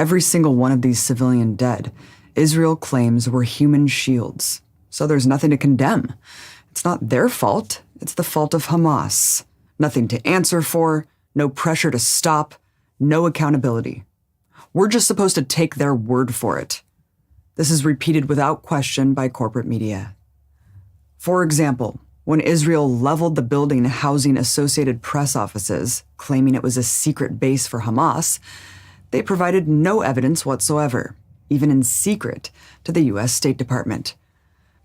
Every single one of these civilian dead, Israel claims were human shields. So there's nothing to condemn. It's not their fault. It's the fault of Hamas. Nothing to answer for, no pressure to stop, no accountability. We're just supposed to take their word for it. This is repeated without question by corporate media. For example, when Israel leveled the building housing Associated Press offices, claiming it was a secret base for Hamas, they provided no evidence whatsoever, even in secret, to the U.S. State Department.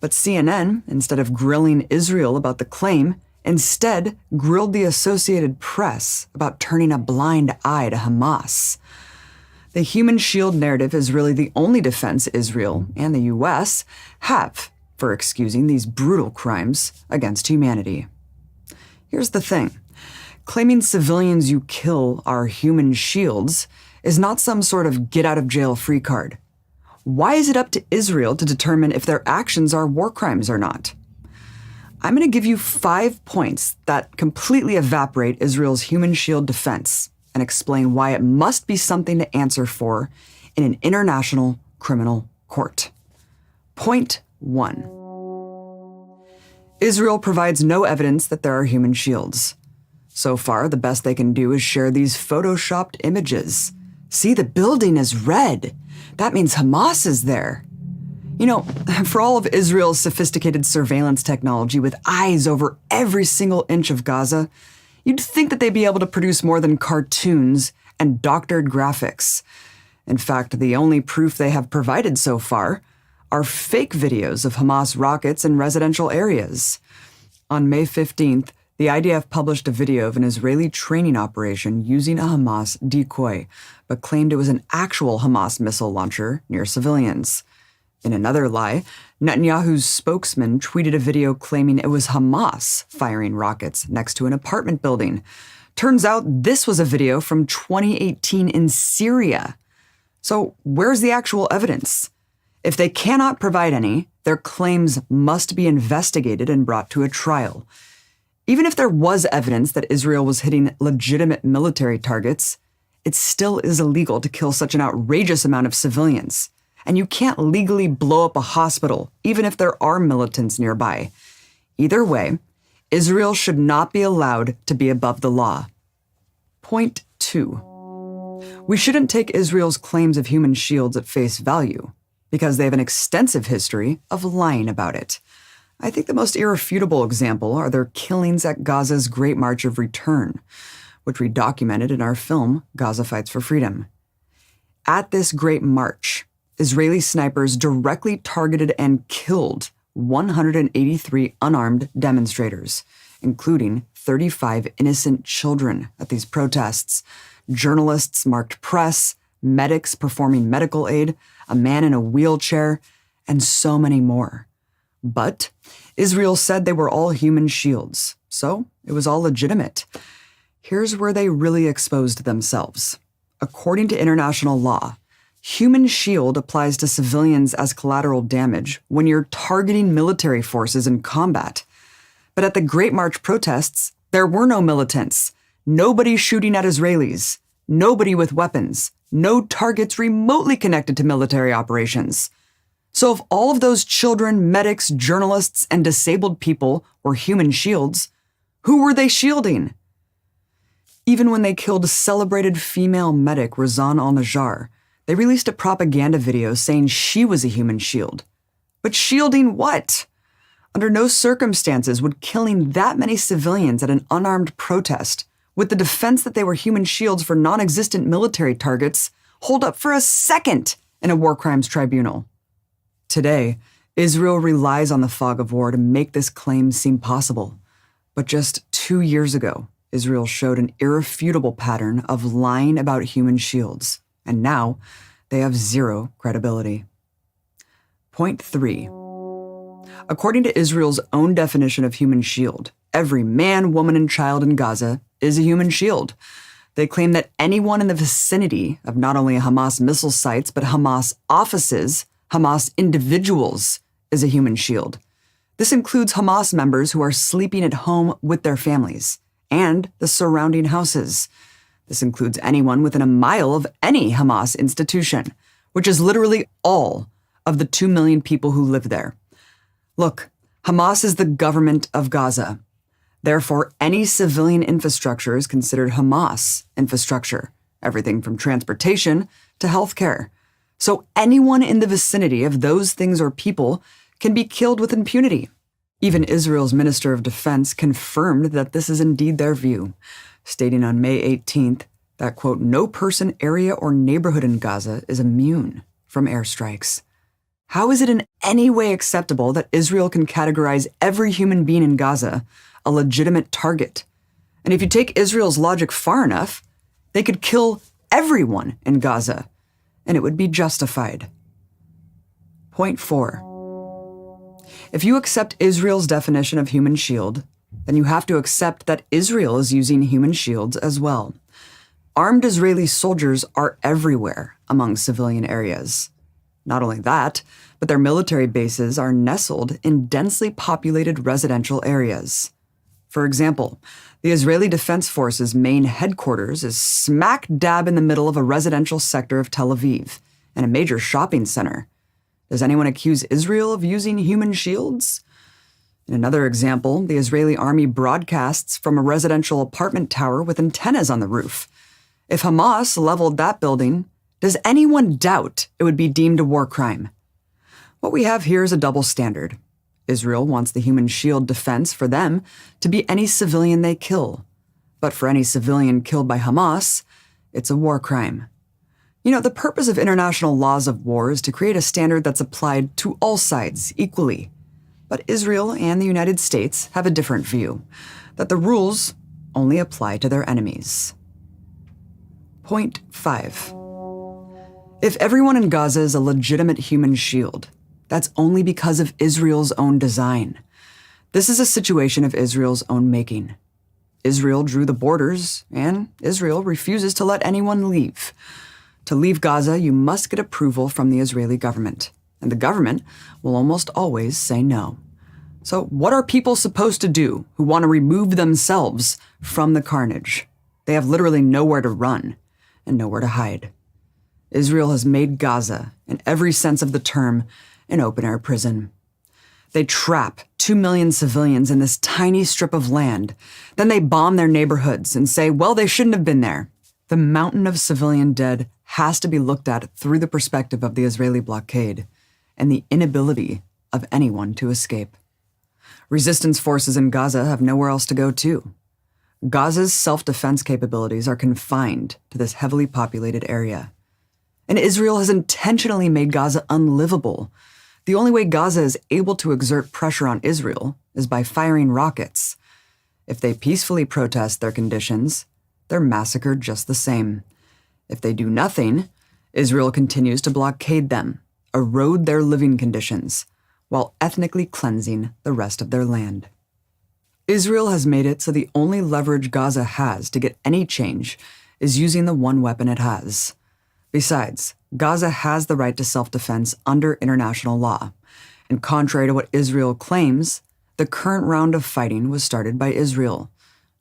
But CNN, instead of grilling Israel about the claim, instead grilled the Associated Press about turning a blind eye to Hamas. The human shield narrative is really the only defense Israel and the U.S. have for excusing these brutal crimes against humanity. Here's the thing. Claiming civilians you kill are human shields is not some sort of get-out-of-jail-free card. Why is it up to Israel to determine if their actions are war crimes or not? I'm going to give you 5 points that completely evaporate Israel's human shield defense and explain why it must be something to answer for in an international criminal court. Point 1. Israel provides no evidence that there are human shields. So far, the best they can do is share these photoshopped images. See, the building is red. That means Hamas is there. You know, for all of Israel's sophisticated surveillance technology with eyes over every single inch of Gaza, you'd think that they'd be able to produce more than cartoons and doctored graphics. In fact, the only proof they have provided so far are fake videos of Hamas rockets in residential areas. On May 15th, the IDF published a video of an Israeli training operation using a Hamas decoy, but claimed it was an actual Hamas missile launcher near civilians. In another lie, Netanyahu's spokesman tweeted a video claiming it was Hamas firing rockets next to an apartment building. Turns out this was a video from 2018 in Syria. So where's the actual evidence? If they cannot provide any, their claims must be investigated and brought to a trial. Even if there was evidence that Israel was hitting legitimate military targets, it still is illegal to kill such an outrageous amount of civilians. And you can't legally blow up a hospital, even if there are militants nearby. Either way, Israel should not be allowed to be above the law. Point 2. We shouldn't take Israel's claims of human shields at face value, because they have an extensive history of lying about it. I think the most irrefutable example are their killings at Gaza's Great March of Return, which we documented in our film, Gaza Fights for Freedom. At this Great March, Israeli snipers directly targeted and killed 183 unarmed demonstrators, including 35 innocent children at these protests, journalists marked press, medics performing medical aid, a man in a wheelchair, and so many more. But Israel said they were all human shields, so it was all legitimate. Here's where they really exposed themselves. According to international law, human shield applies to civilians as collateral damage when you're targeting military forces in combat. But at the Great March protests, there were no militants, nobody shooting at Israelis, nobody with weapons, no targets remotely connected to military operations. So if all of those children, medics, journalists, and disabled people were human shields, who were they shielding? Even when they killed celebrated female medic Razan al-Najjar, they released a propaganda video saying she was a human shield. But shielding what? Under no circumstances would killing that many civilians at an unarmed protest, with the defense that they were human shields for non-existent military targets, hold up for a second in a war crimes tribunal. Today, Israel relies on the fog of war to make this claim seem possible. But just 2 years ago, Israel showed an irrefutable pattern of lying about human shields, and now they have zero credibility. Point 3. According to Israel's own definition of human shield, every man, woman, and child in Gaza is a human shield. They claim that anyone in the vicinity of not only Hamas missile sites, but Hamas offices, Hamas individuals, is a human shield. This includes Hamas members who are sleeping at home with their families and the surrounding houses. This includes anyone within a mile of any Hamas institution, which is literally all of the 2 million people who live there. Look, Hamas is the government of Gaza. Therefore, any civilian infrastructure is considered Hamas infrastructure, everything from transportation to healthcare. So anyone in the vicinity of those things or people can be killed with impunity. Even Israel's Minister of Defense confirmed that this is indeed their view, stating on May 18th that, quote, no person, area, or neighborhood in Gaza is immune from airstrikes. How is it in any way acceptable that Israel can categorize every human being in Gaza a legitimate target? And if you take Israel's logic far enough, they could kill everyone in Gaza, and it would be justified. Point 4. If you accept Israel's definition of human shield, then you have to accept that Israel is using human shields as well. Armed Israeli soldiers are everywhere among civilian areas. Not only that, but their military bases are nestled in densely populated residential areas. For example, the Israeli Defense Forces' main headquarters is smack dab in the middle of a residential sector of Tel Aviv and a major shopping center. Does anyone accuse Israel of using human shields? In another example, the Israeli army broadcasts from a residential apartment tower with antennas on the roof. If Hamas leveled that building, does anyone doubt it would be deemed a war crime? What we have here is a double standard. Israel wants the human shield defense for them to be any civilian they kill. But for any civilian killed by Hamas, it's a war crime. You know, the purpose of international laws of war is to create a standard that's applied to all sides equally. But Israel and the United States have a different view, that the rules only apply to their enemies. Point 5. If everyone in Gaza is a legitimate human shield, that's only because of Israel's own design. This is a situation of Israel's own making. Israel drew the borders, and Israel refuses to let anyone leave. To leave Gaza, you must get approval from the Israeli government, and the government will almost always say no. So what are people supposed to do who want to remove themselves from the carnage? They have literally nowhere to run and nowhere to hide. Israel has made Gaza, in every sense of the term, an open-air prison. They trap 2 million civilians in this tiny strip of land. Then they bomb their neighborhoods and say, well, they shouldn't have been there. The mountain of civilian dead has to be looked at through the perspective of the Israeli blockade and the inability of anyone to escape. Resistance forces in Gaza have nowhere else to go to. Gaza's self-defense capabilities are confined to this heavily populated area. And Israel has intentionally made Gaza unlivable. The only way Gaza is able to exert pressure on Israel is by firing rockets. If they peacefully protest their conditions, they're massacred just the same. If they do nothing, Israel continues to blockade them, erode their living conditions, while ethnically cleansing the rest of their land. Israel has made it so the only leverage Gaza has to get any change is using the one weapon it has. Besides, Gaza has the right to self-defense under international law, and contrary to what Israel claims, the current round of fighting was started by Israel,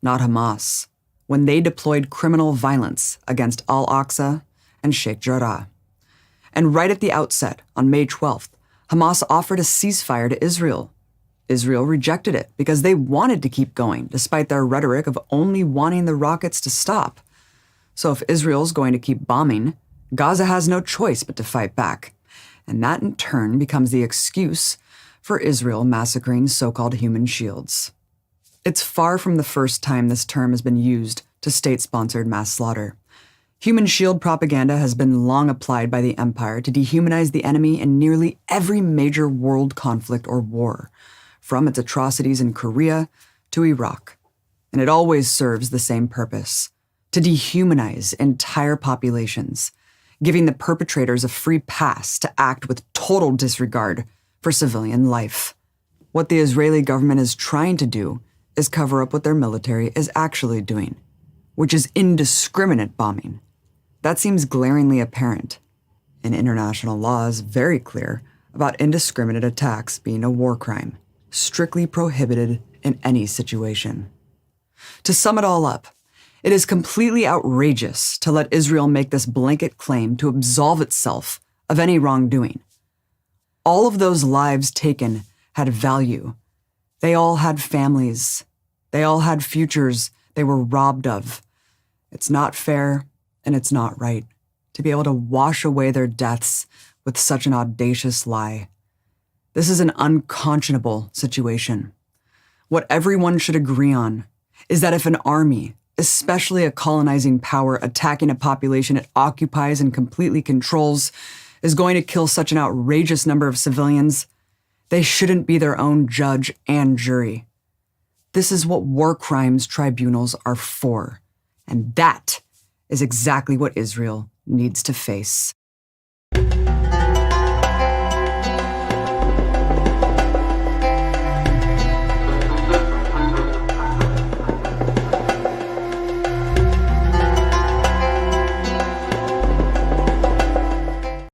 not Hamas, when they deployed criminal violence against Al-Aqsa and Sheikh Jarrah. And right at the outset, on May 12th, Hamas offered a ceasefire to Israel. Israel rejected it because they wanted to keep going, despite their rhetoric of only wanting the rockets to stop. So if Israel's going to keep bombing, Gaza has no choice but to fight back, and that in turn becomes the excuse for Israel massacring so-called human shields. It's far from the first time this term has been used to state-sponsored mass slaughter. Human shield propaganda has been long applied by the empire to dehumanize the enemy in nearly every major world conflict or war, from its atrocities in Korea to Iraq. And it always serves the same purpose: to dehumanize entire populations, giving the perpetrators a free pass to act with total disregard for civilian life. What the Israeli government is trying to do is cover up what their military is actually doing, which is indiscriminate bombing. That seems glaringly apparent, and international law is very clear about indiscriminate attacks being a war crime, strictly prohibited in any situation. To sum it all up, It is completely outrageous to let Israel make this blanket claim to absolve itself of any wrongdoing. All of those lives taken had value. They all had families. They all had futures they were robbed of. It's not fair, and it's not right to be able to wash away their deaths with such an audacious lie. This is an unconscionable situation. What everyone should agree on is that if an army, especially a colonizing power attacking a population it occupies and completely controls, is going to kill such an outrageous number of civilians, they shouldn't be their own judge and jury. This is what war crimes tribunals are for, and that is exactly what Israel needs to face.